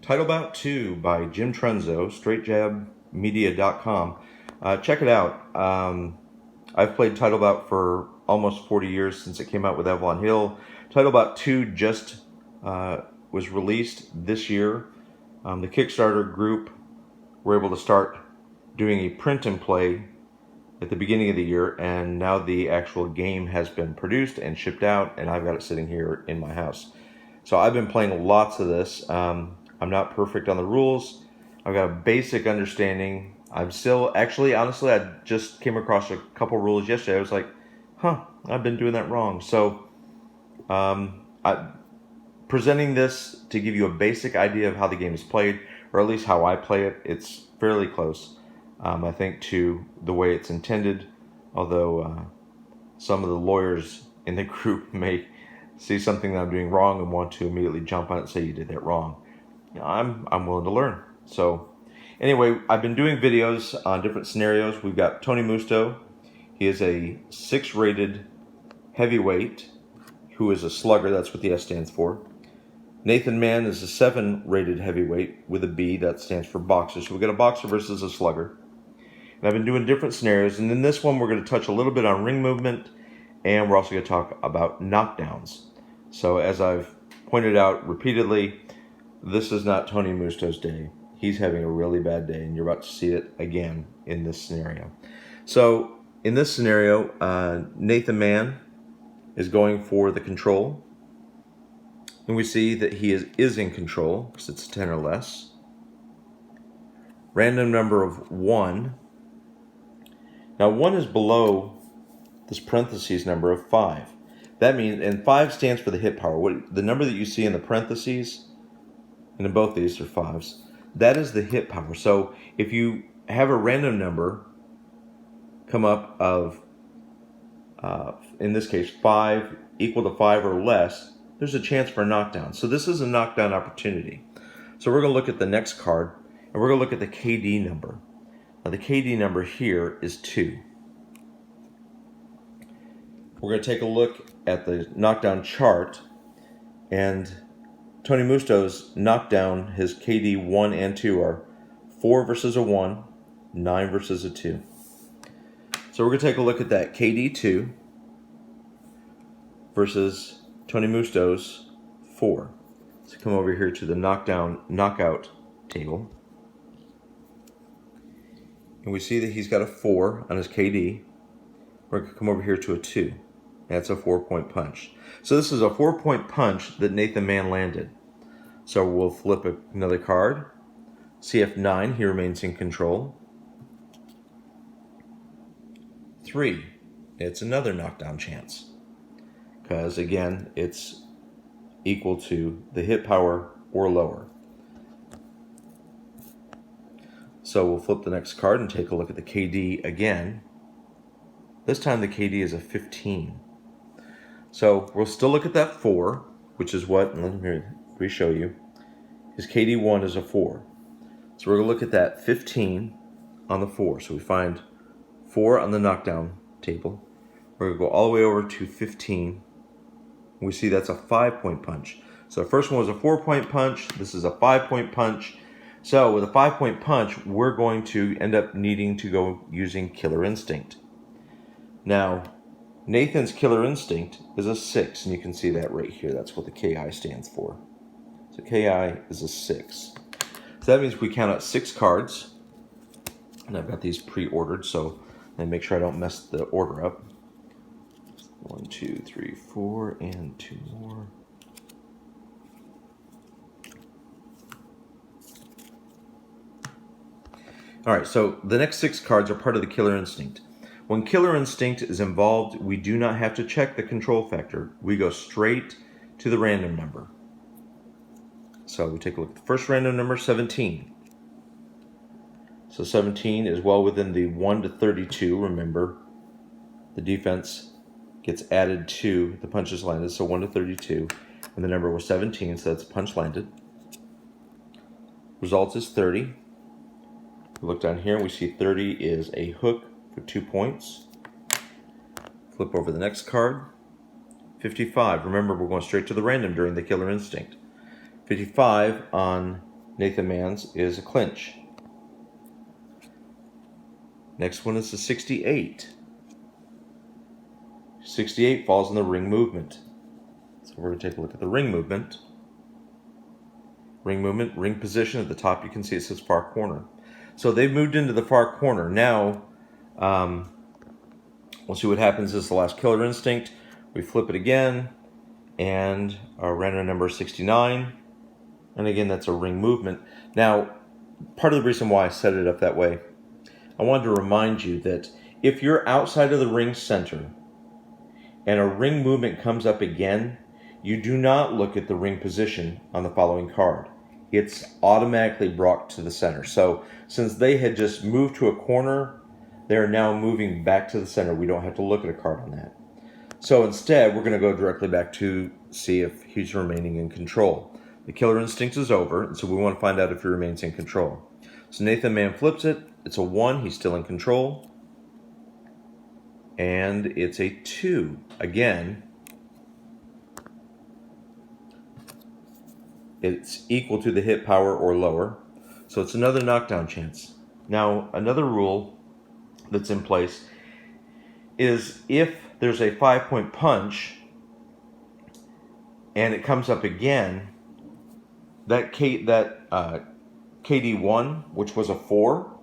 Title Bout II by Jim Trenzo, straightjabmedia.com. Check it out. I've played Title Bout for almost 40 years since it came out with Avalon Hill. Title Bout II just was released this year. The Kickstarter group were able to start doing a print and play at the beginning of the year, and now the actual game has been produced and shipped out, and I've got it sitting here in my house. So I've been playing lots of this. I'm not perfect on the rules. I've got a basic understanding. I'm still, actually, honestly, I just came across a couple rules yesterday. I was like, I've been doing that wrong. So I'm presenting this to give you a basic idea of how the game is played, or at least how I play it. It's fairly close, I think, to the way it's intended, although some of the lawyers in the group may see something that I'm doing wrong and want to immediately jump on it and say you did that wrong. I'm willing to learn. So anyway, I've been doing videos on different scenarios. We've got Tony Musto. He is a 6 rated heavyweight who is a slugger. That's what the S stands for. Nathan Mann is a 7 rated heavyweight with a B. That stands for boxer. So we've got a boxer versus a slugger. And I've been doing different scenarios. And in this one, we're going to touch a little bit on ring movement. And we're also going to talk about knockdowns. So as I've pointed out repeatedly, this is not Tony Musto's day. He's having a really bad day, and you're about to see it again in this scenario. So in this scenario, Nathan Mann is going for the control. And we see that he is in control because it's 10 or less. Random number of 1. Now 1 is below this parentheses number of 5. That means, and 5 stands for the hit power. The number that you see in the parentheses, and in both these are 5s, that is the hit power. So if you have a random number come up of, in this case, 5 equal to 5 or less, there's a chance for a knockdown. So this is a knockdown opportunity. So we're going to look at the next card, and we're going to look at the KD number. Now the KD number here is 2. We're going to take a look at the knockdown chart, and Tony Musto's knockdown, his KD 1 and 2 are 4 versus a 1, 9 versus a 2. So we're going to take a look at that KD 2 versus Tony Musto's 4. So come over here to the knockout table. And we see that he's got a 4 on his KD. We're going to come over here to a 2. That's a 4-point punch. So this is a 4-point punch that Nathan Mann landed. So we'll flip another card. CF9, he remains in control. 3, it's another knockdown chance. Because again, it's equal to the hit power or lower. So we'll flip the next card and take a look at the KD again. This time the KD is a 15. So we'll still look at that 4, which is what, let me re-show you. His KD1 is a 4. So we're going to look at that 15 on the 4. So we find 4 on the knockdown table. We're going to go all the way over to 15. We see that's a 5-point punch. So the first one was a 4-point punch. This is a 5-point punch. So with a 5-point punch, we're going to end up needing to go using Killer Instinct. Now, Nathan's Killer Instinct is a 6, and you can see that right here. That's what the KI stands for. So KI is a 6. So that means we count out 6 cards. And I've got these pre-ordered, so I make sure I don't mess the order up. 1, 2, 3, 4, and 2 more. All right, so the next 6 cards are part of the Killer Instinct. When Killer Instinct is involved, we do not have to check the control factor. We go straight to the random number. So we take a look at the first random number, 17. So 17 is well within the 1 to 32. Remember, the defense gets added to the punches landed, so 1 to 32. And the number was 17, so that's a punch landed. Result is 30. We look down here and we see 30 is a hook for 2 points. Flip over the next card. 55. Remember, we're going straight to the random during the Killer Instinct. 55 on Nathan Mann's is a clinch. Next one is the 68. 68 falls in the ring movement. So we're going to take a look at the ring movement. Ring movement, ring position. At the top you can see it says far corner. So they've moved into the far corner. Now, we'll see what happens. This is the last Killer Instinct. We flip it again, and our random number is 69. And again, that's a ring movement. Now, part of the reason why I set it up that way, I wanted to remind you that if you're outside of the ring center and a ring movement comes up again, you do not look at the ring position on the following card. It's automatically brought to the center. So since they had just moved to a corner, they're now moving back to the center. We don't have to look at a card on that. So instead, we're going to go directly back to see if he's remaining in control. The Killer Instinct is over, and so we want to find out if he remains in control. So Nathan Mann flips it. It's a 1. He's still in control. And it's a 2. Again, it's equal to the hit power or lower. So it's another knockdown chance. Now, another rule that's in place is if there's a 5-point punch and it comes up again, that KD1, which was a 4,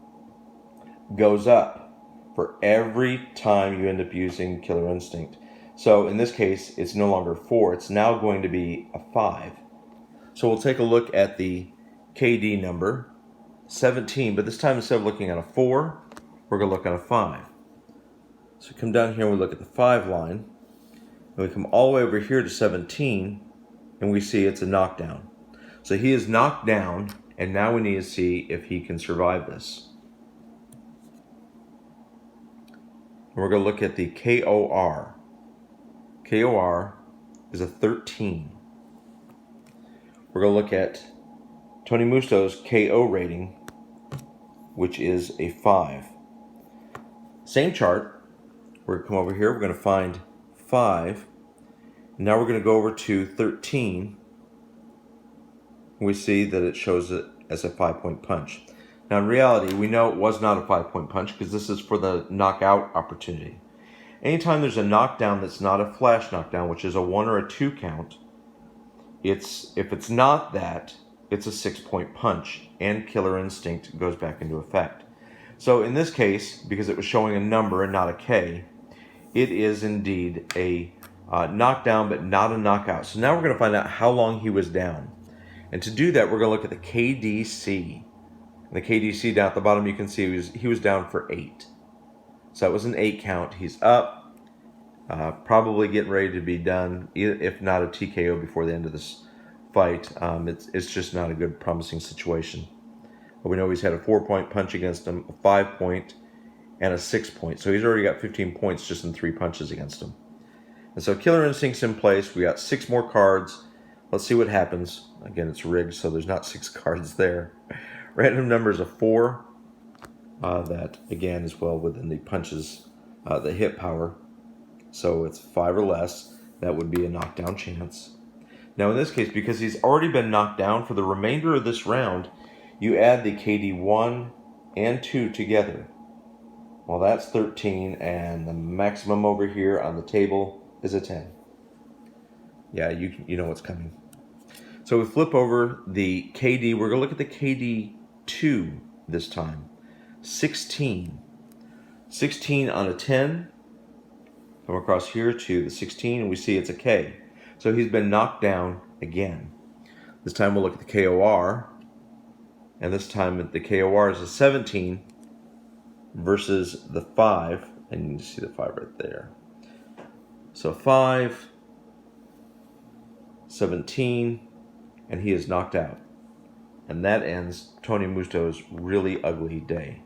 goes up for every time you end up using Killer Instinct. So in this case, it's no longer 4. It's now going to be a 5. So we'll take a look at the KD number, 17, but this time instead of looking at a 4, we're going to look at a 5. So we come down here and we look at the 5 line, and we come all the way over here to 17, and we see it's a knockdown. So he is knocked down, and now we need to see if he can survive this. And we're going to look at the KOR. KOR is a 13. We're going to look at Tony Musto's KO rating, which is a 5. Same chart. We're going to come over here. We're going to find 5. And now we're going to go over to 13. We see that it shows it as a 5-point punch. Now in reality, we know it was not a 5-point punch because this is for the knockout opportunity. Anytime there's a knockdown that's not a flash knockdown, which is a 1 or a 2 count, if it's not that, it's a 6-point punch, and Killer Instinct goes back into effect. So in this case, because it was showing a number and not a K, it is indeed a knockdown but not a knockout. So now we're going to find out how long he was down. And to do that, we're going to look at the KDC. And the KDC down at the bottom, you can see he was down for 8. So that was an 8 count. He's up, probably getting ready to be done, if not a TKO before the end of this fight. It's just not a good, promising situation. But we know he's had a 4-point punch against him, a 5-point, and a 6-point. So he's already got 15 points just in 3 punches against him. And so Killer Instinct's in place. We got 6 more cards. Let's see what happens. Again, it's rigged, so there's not 6 cards there. Random number is a 4. That, again, is well within the punches, the hit power. So it's 5 or less. That would be a knockdown chance. Now, in this case, because he's already been knocked down, for the remainder of this round, you add the KD 1 and 2 together. Well, that's 13, and the maximum over here on the table is a 10. Yeah, you know what's coming. So we flip over the KD. We're going to look at the KD 2 this time. 16. 16 on a 10. Come across here to the 16, and we see it's a K. So he's been knocked down again. This time we'll look at the KOR. And this time the KOR is a 17 versus the 5. And you can see the 5 right there. So 5, 17, and he is knocked out. And that ends Tony Musto's really ugly day.